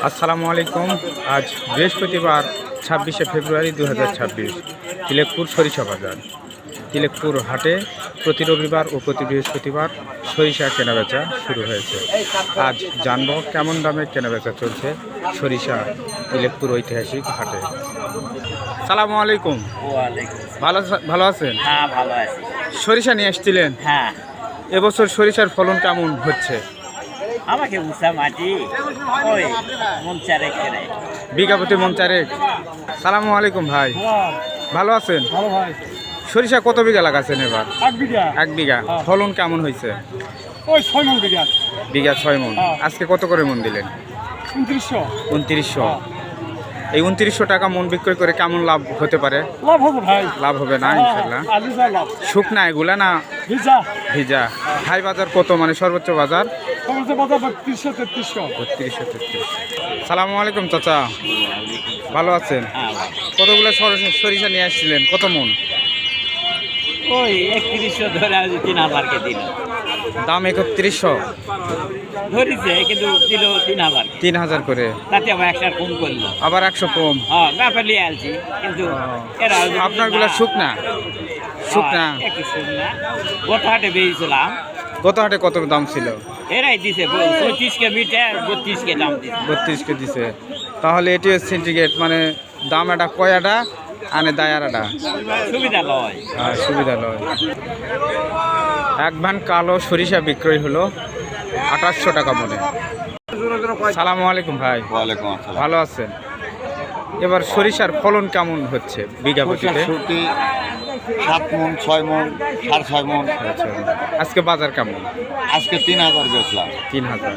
আসসালামু আলাইকুম। আজ বৃহস্পতিবার 26শে ফেব্রুয়ারি 2026। তিলেকপুর সরিষা বাজার। তিলেকপুর হাটে প্রতি রবিবার ও প্রতি বৃহস্পতিবার সরিষা কেনাবেচা শুরু হয়েছে। আজ জানব কেমন দামে কেনাবেচা চলছে সরিষা তিলেকপুর ঐতিহাসিক হাটে। সালামু আলাইকুম। ভালো আছেন? হ্যাঁ, ভালো আছি। সরিষা নিয়ে আসছিলেন? হ্যাঁ, এবছর সরিষার ফলন কেমন হচ্ছে? আমাকে উষা মাটি ওই মন চারেক করে। বিঘা প্রতি মন চারেক। সালামু আলাইকুম ভাই, ভালো আছেন? ভালো ভাই। সরিষা কত বিঘা লাগাচ্ছেন এবার? 1 বিঘা। 1 বিঘা। ফলন কেমন হয়েছে? ওই 6 মণ বিঘা। বিঘা 6 মণ। আজকে কত করে মন দিলেন? 2900। 2900। এই 2900 টাকা মন বিক্রি করে কেমন লাভ হতে পারে? লাভ হবে ভাই। লাভ হবে না ইনশাল্লাহ? আলু যা লাভ। শুকনা এগুলা না ভিজা। ভিজা? হাই বাজার কত, মানে সর্বোচ্চ বাজার? সর্বোচ্চ বাজার 3200-3300। 3200-3300। সালামু আলাইকুম চাচা, ভালো আছেন? হ্যাঁ, কতগুলো সরিষা নিয়ে আসছিলেন, কত মন? ওই 3100 ধরে আজ 3000 দিল। দাম 3100 ধরেছে কিন্তু দিল 3000। 3000 করে। তাতে আবার 100 কম করলো। আবার 100 কম। হ্যাঁ, ব্যাপার লিয়ে আলছি কিন্তু এরা আপনারগুলা শুকনা? শুকনা। একটু শুকনা। গত হাটে বেরিয়েছিলাম, গত হাটে কত দাম ছিল? এরাই দিছে 35 কে মিটে 32 কে দাম দিছে। 32 কে দিছে। তাহলে এটি সিন্ডিকেট, মানে দাম এটা কয়াটা আনে দায়ারাটা সুবিধা লয়। সুবিধা লয়। এক ভান কালো সরিষা বিক্রয় হলো 2800 টাকা মনে। সালামু আলাইকুম ভাই, ওয়ালাইকুম আসসালাম। ভালো আছেন? এবার সরিষার ফলন কেমন হচ্ছে বিঘা প্রতিতে? 7 মণ, 6 মণ, 6.5 মণ। আজকে বাজার কেমন? আজকে 3000 বেচলাম। 3000।